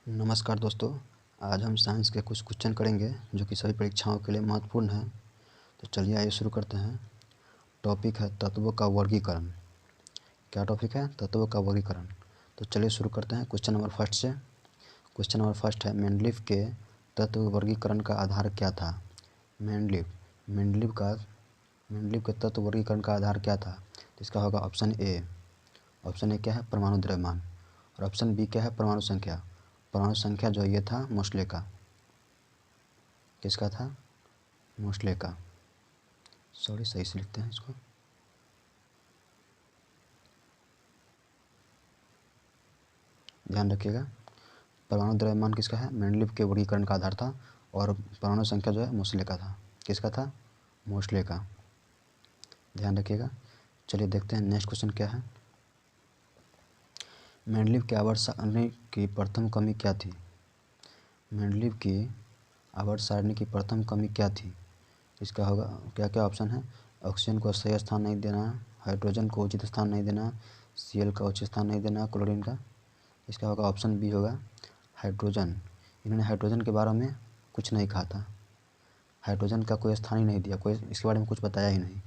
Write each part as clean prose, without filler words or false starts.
नमस्कार दोस्तों। आज हम साइंस के कुछ क्वेश्चन करेंगे जो कि सभी परीक्षाओं के लिए महत्वपूर्ण है। तो चलिए आइए शुरू करते हैं। टॉपिक है तत्वों का वर्गीकरण। क्या टॉपिक है? तत्वों का वर्गीकरण। तो चलिए शुरू करते हैं क्वेश्चन नंबर फर्स्ट से। क्वेश्चन नंबर फर्स्ट है, मेंडलीव के तत्व वर्गीकरण का आधार क्या था? मेंडलीव के तत्व वर्गीकरण का आधार क्या था? तो इसका होगा ऑप्शन ए क्या है? परमाणु द्रव्यमान। और ऑप्शन बी क्या है? परमाणु संख्या। परमाणु संख्या जो ये था मोस्ले का। किसका था? मोस्ले का। सॉरी, सही से लिखते हैं इसको। ध्यान रखिएगा, परमाणु द्रव्यमान किसका है? मेंडलीव के वर्गीकरण का आधार था। और परमाणु संख्या जो है मोस्ले का था। किसका था? मोस्ले का। ध्यान रखिएगा। चलिए देखते हैं नेक्स्ट क्वेश्चन क्या है। मेंडलीव के आवर्त सारणी की प्रथम कमी क्या थी? मेंडलीव की आवर्त सारणी की प्रथम कमी क्या थी? इसका होगा क्या क्या ऑप्शन है? ऑक्सीजन को सही स्थान नहीं देना, हाइड्रोजन को उचित स्थान नहीं देना, Cl का उचित स्थान नहीं देना, क्लोरीन का। इसका होगा ऑप्शन बी होगा हाइड्रोजन। इन्होंने हाइड्रोजन के बारे में कुछ नहीं कहा था। हाइड्रोजन का कोई स्थान ही नहीं दिया, कोई इसके बारे में कुछ बताया ही नहीं।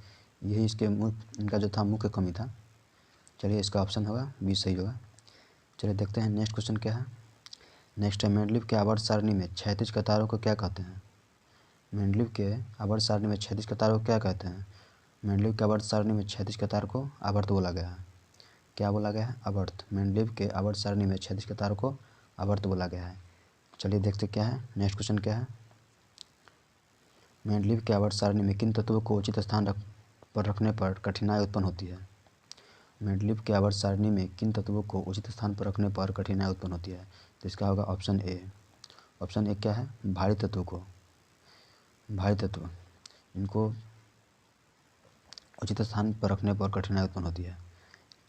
यही इनका जो था मुख्य कमी था। चलिए इसका ऑप्शन होगा बी सही होगा। चलिए देखते हैं नेक्स्ट क्वेश्चन क्या है। नेक्स्ट है, मेंडलीव के आवर्त सारणी में क्षैतिज कतारों को क्या कहते हैं? मेंडलीव के आवर्त सारणी में क्षैतिज कतारों को क्या कहते हैं? मेंडलीव के आवर्त सारणी में क्षैतिज कतार को आवर्त बोला गया है। क्या बोला गया है? आवर्त। मेंडलीव के आवर्त सारणी में क्षैतिज कतार को आवर्त बोला गया है। चलिए देखते क्या है नेक्स्ट क्वेश्चन क्या है। मेंडलीव के आवर्त सारणी में किन तत्वों को उचित स्थान पर रखने पर कठिनाई उत्पन्न होती है? मेंडलीव के आवर्त सारणी में किन तत्वों को उचित स्थान पर रखने पर कठिनाई उत्पन्न होती है? तो इसका होगा ऑप्शन ए। ऑप्शन ए क्या है? भारी तत्वों को। भारी तत्व, इनको उचित स्थान पर रखने पर कठिनाई उत्पन्न होती है।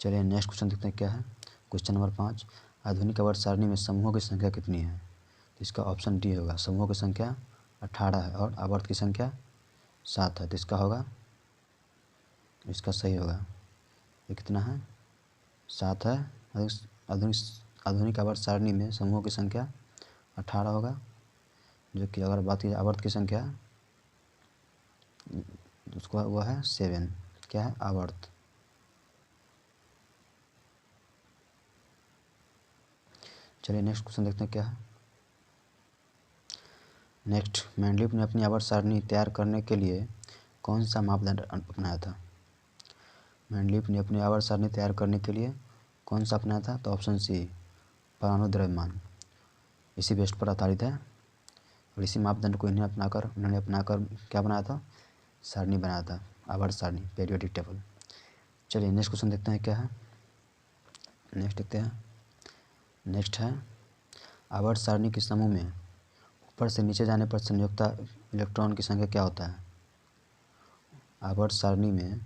चलिए नेक्स्ट क्वेश्चन देखते हैं क्या है। क्वेश्चन नंबर 5, आधुनिक आवर्त सारणी में समूहों की संख्या कितनी है? तो इसका ऑप्शन डी होगा, समूहों की संख्या 18 है और आवर्त की संख्या 7 है। तो इसका होगा, इसका सही होगा। ये कितना है? 7 है। आधुनिक आवर्त सारणी में समूहों की संख्या 18 होगा, जो कि अगर बात की आवर्त की संख्या, उसको वह है 7। क्या है? आवर्त। चलिए नेक्स्ट क्वेश्चन देखते हैं क्या है। नेक्स्ट, मेंडलीव ने अपनी आवर्त सारणी तैयार करने के लिए कौन सा मापदंड अपनाया था? मेंडलीव ने अपनी आवर्त सारणी तैयार करने के लिए कौन सा अपनाया था? तो ऑप्शन सी, परमाणु द्रव्यमान। इसी बेस्ट पर आधारित है और इसी मापदंड को उन्होंने अपनाकर क्या बनाया था? सारणी बनाया था, आवर्त सारणी, पीरियोडिक टेबल। चलिए नेक्स्ट क्वेश्चन देखते हैं क्या है। नेक्स्ट देखते हैं। नेक्स्ट है, आवर्त सारणी के समूह में ऊपर से नीचे जाने पर संयोजकता इलेक्ट्रॉन की संख्या क्या होता है? आवर्त सारणी में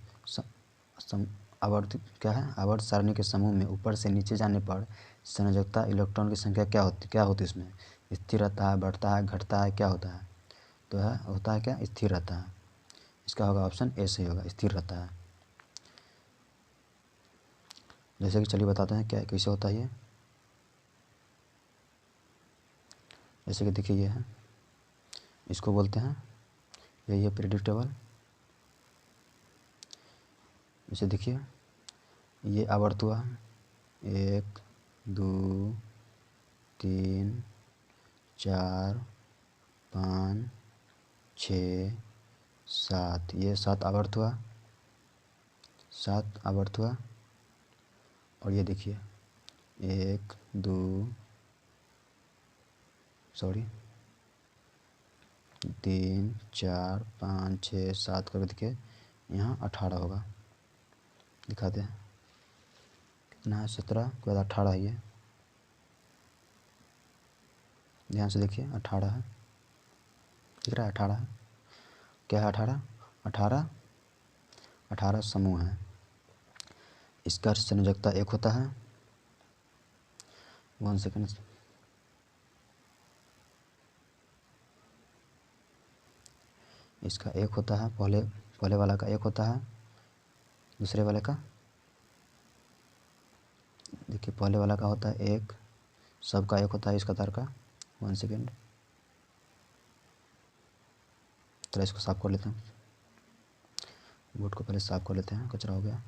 आवर्त क्या है? आवर्त सारणी के समूह में ऊपर से नीचे जाने पर संयोजकता इलेक्ट्रॉन की संख्या क्या होती है इसमें? स्थिर रहता है, बढ़ता है, घटता है, क्या होता है? तो होता है क्या? स्थिर रहता है। इसका होगा ऑप्शन ए सही होगा, स्थिर रहता है। जैसे कि चलिए बताते हैं क्या कैसे होता है ये। जैसे कि देखिए ये है, इसको बोलते हैं, यही है पीरियोडिक टेबल। जैसे देखिए ये आवर्त हुआ 1 2 3 4 5 6 7, ये 7 आवर्त हुआ, 7 आवर्त हुआ। और ये देखिए 1 2 3 4 5 6 7 करके देखिए यहाँ 18 होगा। दिखाते हैं कितना है, 17 के बाद 18 है। ये ध्यान से देखिए 18 है, दिख रहा है 18 है। क्या है? 18 समूह है। इसका संयोजकता 1 होता है। 1 सेकेंड। इसका 1 होता है, पहले वाला का 1 होता है, दूसरे वाले का देखिए पहले वाला का होता है 1, सबका एक होता है इस कतार का। 1 सेकेंड, तो इसको साफ कर लेते हैं, बोर्ड को पहले साफ कर लेते हैं, कचरा हो गया।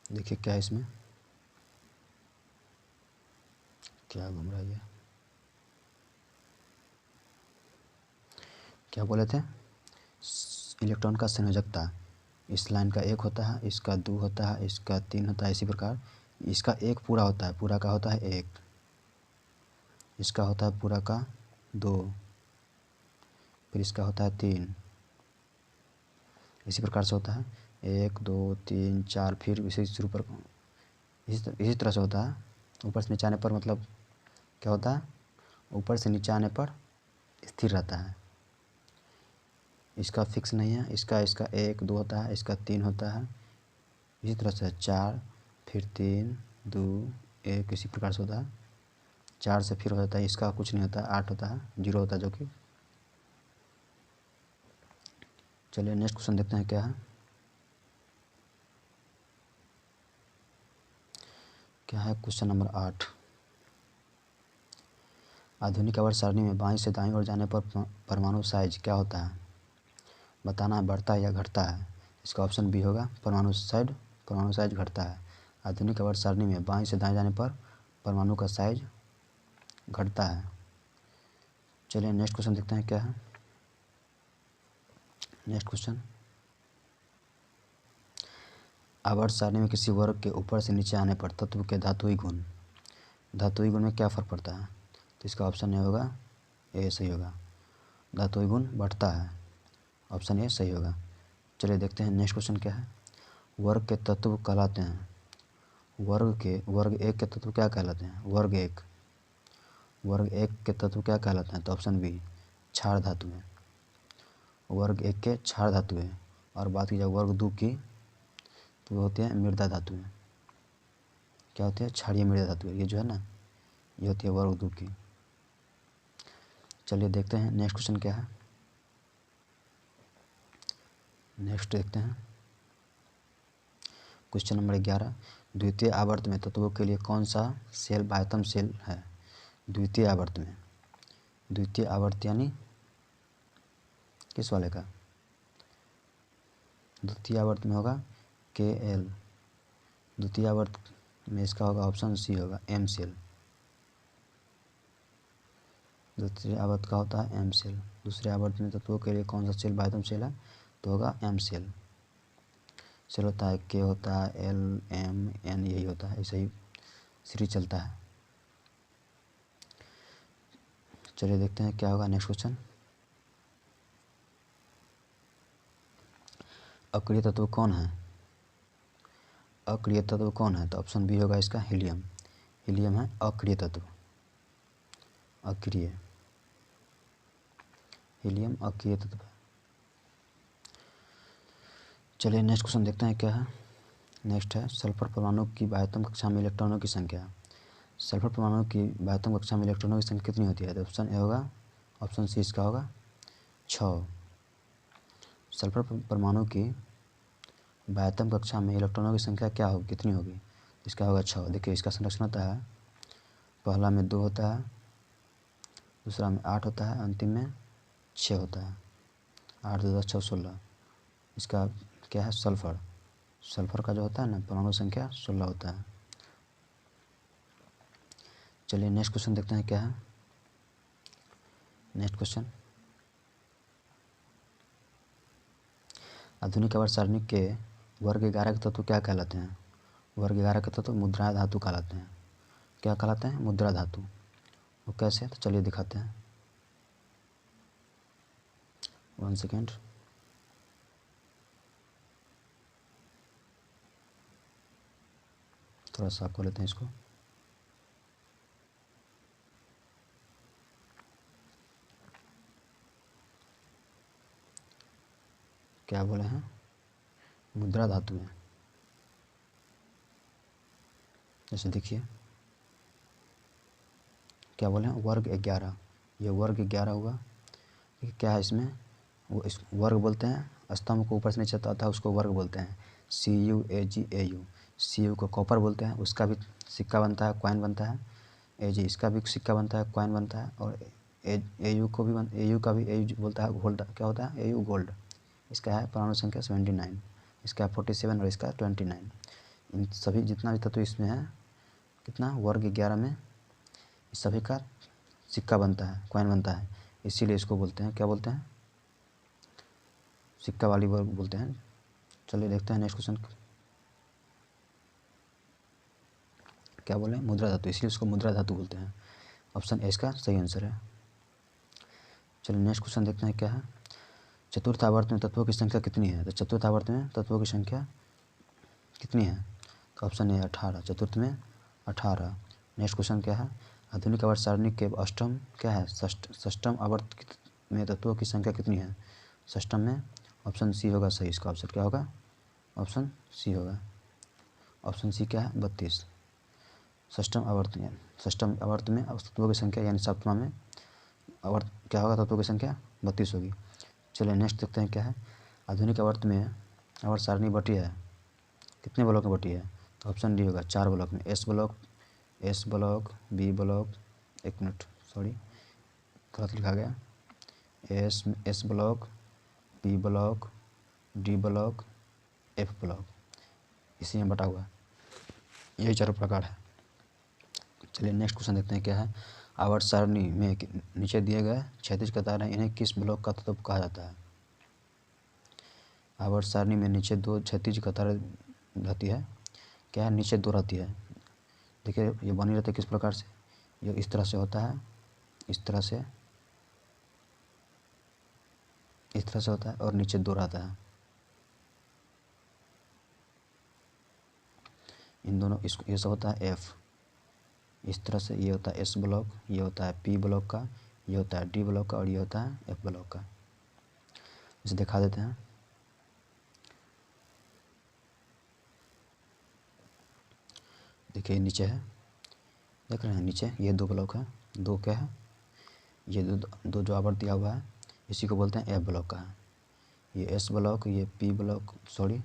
देखिए क्या है इसमें, क्या घूम रहा है ये, क्या बोले थे, इलेक्ट्रॉन का संयोजकता। इस लाइन का 1 होता है, इसका 2 होता है, इसका 3 होता है, इसी प्रकार इसका 1 पूरा होता है, पूरा का होता है 1, इसका होता है पूरा का 2, फिर इसका होता है 3, इसी प्रकार से होता है 1 2 3 4, फिर इसी शुरू पर इसी तरह से होता है। ऊपर से नीचे आने पर मतलब क्या होता है, ऊपर से नीचे आने पर स्थिर रहता है, इसका फिक्स नहीं है। इसका 1 2 होता है, इसका 3 होता है, इसी तरह से 4, फिर 3 2 1, इसी प्रकार से होता है। 4 से फिर हो जाता है, इसका कुछ नहीं होता है, 8 होता है, 0 होता है जो कि। चलिए नेक्स्ट क्वेश्चन देखते हैं क्या है। क्या है क्वेश्चन नंबर 8। आधुनिक आवर्त सारणी में बाईं से दाईं ओर जाने पर परमाणु साइज क्या होता है, बताना है, बढ़ता है या घटता है। इसका ऑप्शन बी होगा, परमाणु साइज घटता है। आधुनिक आवर्त सारणी में बाईं से दाएं जाने पर परमाणु का साइज घटता है। चलिए नेक्स्ट क्वेश्चन देखते हैं क्या है। नेक्स्ट क्वेश्चन, आवर्त सारणी में किसी वर्ग के ऊपर से नीचे आने पर तत्व के धातुई गुण में क्या फ़र्क पड़ता है। तो इसका ऑप्शन ए होगा, ए सही होगा, धातुई गुण बढ़ता है, ऑप्शन ए सही होगा। चलिए देखते हैं नेक्स्ट क्वेश्चन क्या है। वर्ग के तत्व कहलाते हैं, वर्ग एक के तत्व क्या कहलाते हैं, वर्ग एक के तत्व क्या कहलाते हैं। तो ऑप्शन बी, क्षार धातु है, वर्ग एक के क्षार धातु है। और बात की जाए वर्ग दो की, तो वो होती है मृदा धातु है। क्या होती है, क्षारीय मृदा धातु है, ये जो है ना, ये होती है वर्ग दो की। चलिए देखते हैं नेक्स्ट क्वेश्चन क्या है। नेक्स्ट देखते हैं क्वेश्चन नंबर 11। द्वितीय आवर्त में तत्वों के लिए कौन सा सेल बाह्यतम सेल है। द्वितीय आवर्त में, द्वितीय आवर्त यानी किस वाले का, द्वितीय आवर्त में होगा KL, द्वितीय आवर्त में इसका होगा ऑप्शन सी होगा M सेल, द्वितीय आवर्त का होता है M सेल। दूसरे आवर्त में तत्वों के लिए कौन सा सेल बाह्यतम सेल है, तो होगा M सेल होता है, K होता है, L M N यही होता है, ऐसे ही सीरीज चलता है। चलिए देखते हैं क्या होगा नेक्स्ट क्वेश्चन। अक्रिय तत्व कौन है, अक्रिय तत्व कौन है। तो ऑप्शन बी होगा इसका, हीलियम है अक्रिय तत्व, हीलियम अक्रिय तत्व है। चलिए नेक्स्ट क्वेश्चन देखते हैं क्या है। नेक्स्ट है, सल्फर परमाणु की बाह्यतम कक्षा में इलेक्ट्रॉनों की संख्या। सल्फर परमाणु की बाह्यतम कक्षा में इलेक्ट्रॉनों की संख्या कितनी होती है। तो ऑप्शन ए होगा, ऑप्शन सी इसका होगा 6। सल्फर परमाणु की बाह्यतम कक्षा में इलेक्ट्रॉनों की संख्या क्या होगी, कितनी होगी। इसका होगा 6। देखिए इसका संरचना होता है, पहला में 2 होता है, दूसरा में 8 होता है, अंतिम में 6 होता है। 8 2 10 6 16। इसका क्या है, सल्फर का जो होता है ना परमाणु संख्या 16 होता है। चलिए नेक्स्ट क्वेश्चन देखते हैं क्या है। नेक्स्ट क्वेश्चन, आधुनिक आवर्त सारणी के वर्ग 11 के तत्व क्या कहलाते हैं। वर्ग 11 के तत्व मुद्रा धातु कहलाते हैं। क्या कहलाते हैं, मुद्रा धातु। वो कैसे, तो चलिए दिखाते हैं। 1 सेकेंड, थोड़ा साफ कर लेते हैं इसको। क्या बोले हैं, मुद्रा धातुएं। जैसे देखिए क्या बोले हैं, वर्ग 11, ये वर्ग 11 हुआ। क्या है इसमें, वो इस वर्ग बोलते हैं, स्तंभ को ऊपर से नीचे आता है उसको वर्ग बोलते हैं। CUAGAU, CU को कॉपर बोलते हैं, उसका भी सिक्का बनता है, कॉइन बनता है। AG इसका भी सिक्का बनता है, कॉइन बनता है। और AU को भी AU का भी AU बोलता है गोल्ड, क्या होता है AU गोल्ड। इसका है परमाणु संख्या 79, इसका 47 और इसका 29। इन सभी जितना भी तत्व इसमें है, कितना वर्ग 11 में इस सभी का सिक्का बनता है, कॉइन बनता है, इसीलिए इसको बोलते हैं, क्या बोलते हैं, सिक्का वाली वर्ग बोलते हैं। चलिए देखते हैं नेक्स्ट क्वेश्चन, क्या बोले, मुद्रा धातु, इसलिए उसको मुद्रा धातु बोलते हैं। ऑप्शन ए इसका सही आंसर है। चलिए नेक्स्ट क्वेश्चन देखते हैं क्या है, चतुर्थ आवर्त में तत्वों की संख्या कितनी है। तो चतुर्थ आवर्त में तत्वों की संख्या कितनी है, तो ऑप्शन ए 18, चतुर्थ में 18। नेक्स्ट क्वेश्चन क्या है, आधुनिक आवर्त सारणी के अष्टम क्या है, षष्टम आवर्त में तत्वों की संख्या कितनी है, षष्टम में ऑप्शन सी होगा सही, इसका ऑप्शन क्या होगा, ऑप्शन सी होगा। ऑप्शन सी क्या है, 32। षष्टम आवर्त में तत्वों की संख्या यानी सप्तमा में आवर्त क्या होगा, तत्वों की संख्या 32 होगी। चलिए नेक्स्ट देखते हैं क्या है, आधुनिक आवर्त में आवर्त सारणी बटी है, कितने ब्लॉक में बटी है, तो ऑप्शन डी होगा 4 ब्लॉक में, एस ब्लॉक, बी ब्लॉक, एक मिनट सॉरी गलत लिखा गया, s block, b block, d block, f block, इसी में बटा हुआ है। यही चारों प्रकार है। चलिए नेक्स्ट क्वेश्चन देखते हैं क्या है, आवर्त सारणी में नीचे दिए गए क्षैतिज कतार हैं, इन्हें किस ब्लॉक का तत्व कहा जाता है। आवर्त सारणी में नीचे 2 क्षैतिज कतारें रहती है, क्या है, नीचे 2 रहती है। देखिए ये बनी रहती है किस प्रकार से, ये इस तरह से होता है, इस तरह से होता है, और नीचे 2 रहता है। इन दोनों इसको ये सब होता है एफ, इस तरह से ये होता है एस ब्लॉक, ये होता है पी ब्लॉक का, ये होता है डी ब्लॉक का, और ये होता है एफ ब्लॉक का। इसे दिखा देते हैं। देखिए नीचे है, देख रहे हैं नीचे ये 2 ब्लॉक है, 2 क्या है, ये दो जो आवर्त दिया हुआ है इसी को बोलते हैं एफ ब्लॉक का है। ये एस ब्लॉक, ये पी ब्लॉक, सॉरी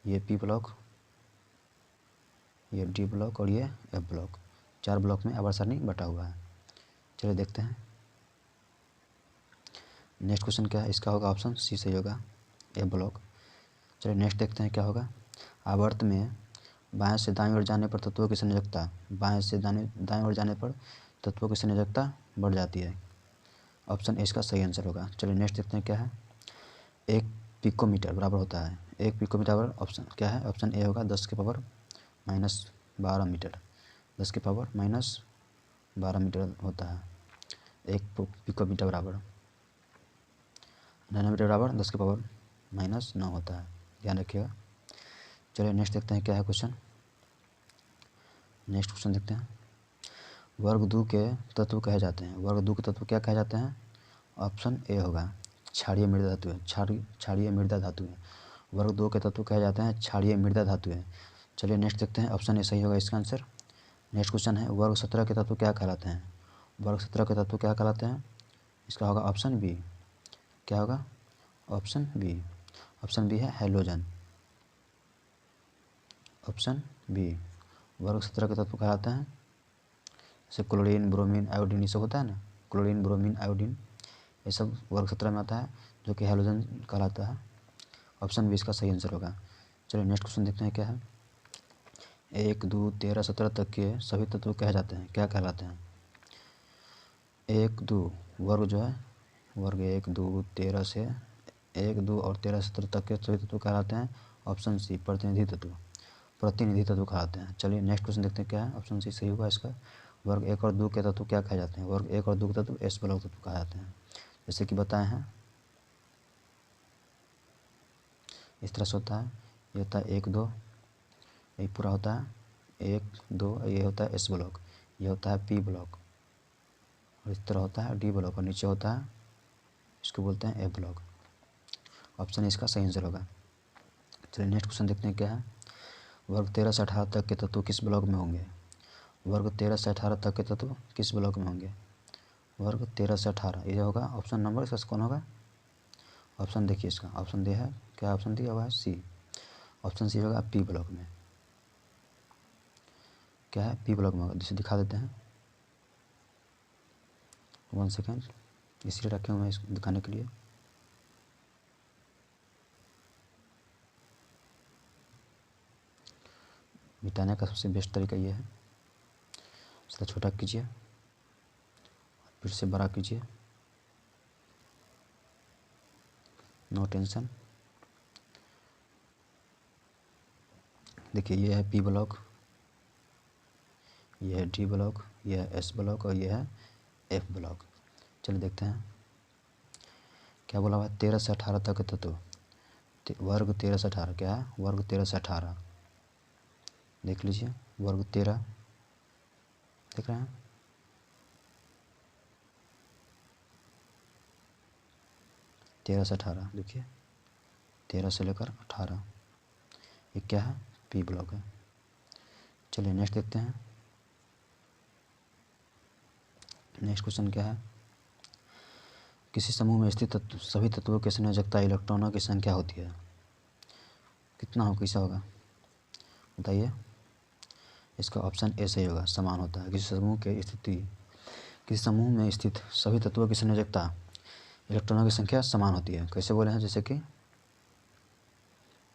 ये पी ब्लॉक, ये डी ब्लॉक और ये एफ ब्लॉक, 4 ब्लॉक में आवर्त सारणी बटा हुआ है। चलिए देखते हैं नेक्स्ट क्वेश्चन क्या है, इसका होगा ऑप्शन सी सही होगा, एफ ब्लॉक। चलिए नेक्स्ट देखते हैं क्या होगा, आवर्त में बाएं से दाएं ओर जाने पर तत्वों की संयोजकता, बाएं से दाएं ओर जाने पर तत्वों की संयोजकता बढ़ जाती है। ऑप्शन ए इसका सही आंसर होगा। चलिए नेक्स्ट देखते हैं क्या है, 1 पिकोमीटर बराबर होता है, 1 पिकोमीटर बराबर ऑप्शन क्या है, ऑप्शन ए होगा 10 के पावर -12 मीटर, 10 के पावर -12 मीटर होता है 1 पिकोमीटर बराबर, नैनोमीटर बराबर 10 के पावर -9 होता है, ध्यान रखिएगा। चलिए नेक्स्ट देखते हैं क्या है क्वेश्चन, नेक्स्ट क्वेश्चन देखते हैं, वर्ग 2 के तत्व कहे जाते हैं, वर्ग 2 के तत्व क्या कहे जाते हैं, ऑप्शन ए होगा क्षारीय मृदा धातु है, क्षारीय मृदा धातु है। वर्ग 2 के तत्व कहे जाते हैं क्षारीय मृदा धातु है। चलिए नेक्स्ट देखते हैं, ऑप्शन ए सही होगा इसका आंसर। नेक्स्ट क्वेश्चन है, वर्ग 17 के तत्व क्या कहलाते हैं, वर्ग 17 के तत्व क्या कहलाते हैं, इसका होगा ऑप्शन बी, क्या होगा, ऑप्शन बी, ऑप्शन बी है हैलोजन, ऑप्शन बी। वर्ग 17 के तत्व कहलाते हैं, जैसे क्लोरीन, ब्रोमीन, आयोडीन, ये सब होता है ना, क्लोरीन, ब्रोमीन, आयोडीन, ये सब वर्ग 17 में आता है, जो कि हैलोजन कहलाता है। ऑप्शन बी इसका सही आंसर होगा। चलिए नेक्स्ट क्वेश्चन देखते हैं क्या है, 1, 2, 13, 17 तक के सभी तत्व कहे जाते हैं, क्या कहलाते हैं। 1, 2 वर्ग जो है, वर्ग 1, 2, 13 से 1, 2 और 13, 17 तक के सभी तत्व कहलाते हैं, ऑप्शन सी प्रतिनिधि तत्व कहलाते हैं। चलिए नेक्स्ट क्वेश्चन देखते हैं क्या है, ऑप्शन सी सही हुआ इसका। वर्ग 1 और 2 के तत्व क्या कहे जाते हैं, वर्ग 1 और 2 के तत्व एस ब्लॉक तत्व कहे जाते हैं, जैसे कि बताए हैं इस तरह से होता है, ये होता है 1, 2, ये पूरा होता है 1, 2, ये होता है एस ब्लॉक, ये होता है पी ब्लॉक, और इस तरह होता है डी ब्लॉक, और नीचे होता है इसको बोलते हैं ए ब्लॉक। ऑप्शन इसका सही आंसर होगा। चलिए नेक्स्ट क्वेश्चन देखते हैं क्या है। वर्ग 13 से 18 तक के तत्व किस ब्लॉक में होंगे? वर्ग 13 से 18 तक के तत्व किस ब्लॉक में होंगे? वर्ग 13 से 18 ये होगा ऑप्शन नंबर, इसका कौन होगा? ऑप्शन देखिए, इसका ऑप्शन डी है, क्या ऑप्शन दिया हुआ है? सी। ऑप्शन सी होगा पी ब्लॉक में। क्या है? पी ब्लॉक में होगा। जिसे दिखा देते हैं, 1 सेकेंड, इसलिए रखे हुए हैं इसको दिखाने के लिए। मिटाने का सबसे बेस्ट तरीका ये है, इसका छोटा कीजिए, फिर से बड़ा कीजिए, नो टेंशन। देखिए ये है पी ब्लॉक, ये है डी ब्लॉक, ये है एस ब्लॉक और ये है एफ ब्लॉक। चलिए देखते हैं क्या बोला हुआ है। 13 से 18 तक तत्व, वर्ग 13 से 18 क्या है? वर्ग 13 से 18 देख लीजिए, वर्ग 13 देख रहे हैं, तेरह से 18 देखिए, 13 से लेकर 18, ये क्या है? पी ब्लॉक है। चलिए नेक्स्ट देखते हैं। नेक्स्ट क्वेश्चन क्या है। किसी समूह में स्थित सभी तत्वों की संयोजकता इलेक्ट्रॉनों की संख्या होती है, कितना हो, कैसा होगा बताइए? इसका ऑप्शन ए सही होगा, समान होता है। किसी समूह में स्थित सभी तत्वों की संयोजकता इलेक्ट्रॉनों की संख्या समान होती है। कैसे बोले हैं? जैसे कि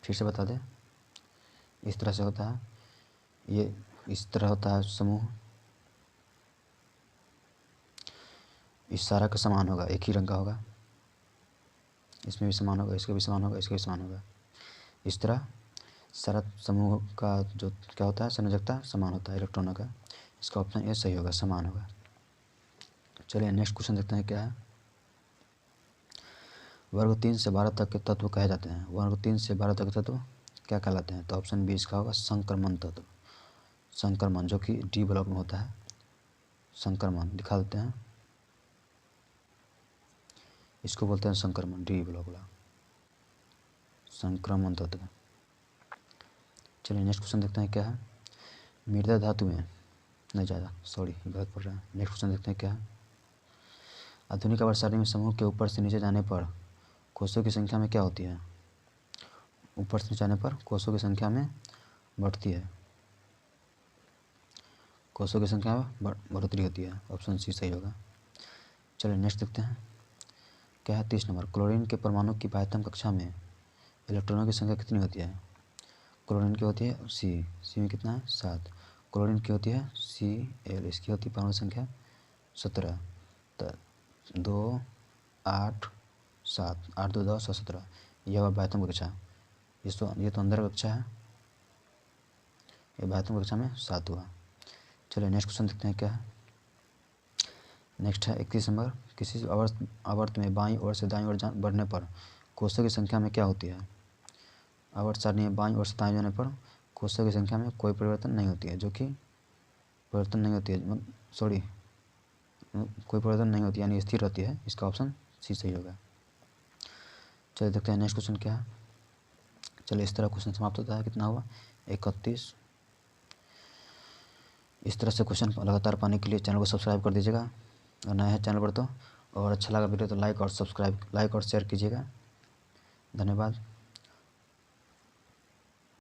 फिर से बता दें, इस तरह से होता है, ये इस तरह होता है समूह, इस सारा का समान होगा, एक ही रंग का होगा, इसमें भी समान होगा, इसका भी समान होगा, इसका भी समान होगा। इस तरह सारा समूह का जो क्या होता है, संयोजकता समान होता है इलेक्ट्रॉनों का। इसका ऑप्शन ए सही होगा, समान होगा। चलिए नेक्स्ट क्वेश्चन देखते हैं क्या है। वर्ग 3 से 12 तक के तत्व कहे जाते हैं। वर्ग 3 से 12 तक के तत्व क्या कहलाते हैं? तो ऑप्शन बी इसका होगा संक्रमण तत्व। संक्रमण जो कि डी ब्लॉक में होता है। संक्रमण दिखा देते हैं, इसको बोलते हैं संक्रमण, डी ब्लॉक वाला संक्रमण तत्व। चलिए नेक्स्ट क्वेश्चन देखते हैं क्या है। मृदा धातु में नहीं ज़्यादा, सॉरी गलत पढ़ रहा है। नेक्स्ट क्वेश्चन देखते हैं क्या है। आधुनिक आवर्त सारणी में समूह के ऊपर से नीचे जाने पर कोषों की संख्या में क्या होती है? ऊपर से नीचे जाने पर कोषों की संख्या में बढ़ती है, कोषों की संख्या में बढ़ोतरी होती है। ऑप्शन सी सही होगा। चलिए नेक्स्ट देखते हैं क्या है। 30 नंबर, क्लोरीन के परमाणु की बाह्यतम कक्षा में इलेक्ट्रॉनों की संख्या कितनी होती है? क्लोरीन की होती है सी में कितना है? 7। क्लोरीन की होती है Cl, इसकी होती है परमाणु संख्या 17। तो 2 8 7, 8 2 10 और 17, यह हुआ बाह्यतम कक्षा। ये तो अंदर कक्षा है, ये बाह्यतम कक्षा में 7 हुआ। चलिए नेक्स्ट क्वेश्चन देखते हैं क्या है। नेक्स्ट है 31 नंबर, किसी आवर्त में बाईं ओर से दाईं ओर बढ़ने पर कोषों की संख्या में क्या होती है? आवर्त सारणी में बाईं ओर से दाईं जाने पर कोषों की संख्या में कोई परिवर्तन नहीं होती है, जो कि परिवर्तन नहीं होती है, सॉरी कोई परिवर्तन नहीं होती, यानी स्थिर रहती है। इसका ऑप्शन सी सही होगा। चलिए देखते हैं नेक्स्ट क्वेश्चन क्या है। चलिए इस तरह क्वेश्चन समाप्त होता है। कितना हुआ? 31। इस तरह से क्वेश्चन लगातार पाने के लिए चैनल को सब्सक्राइब कर दीजिएगा, और नया है चैनल पर तो, और अच्छा लगा वीडियो तो लाइक और शेयर कीजिएगा। धन्यवाद।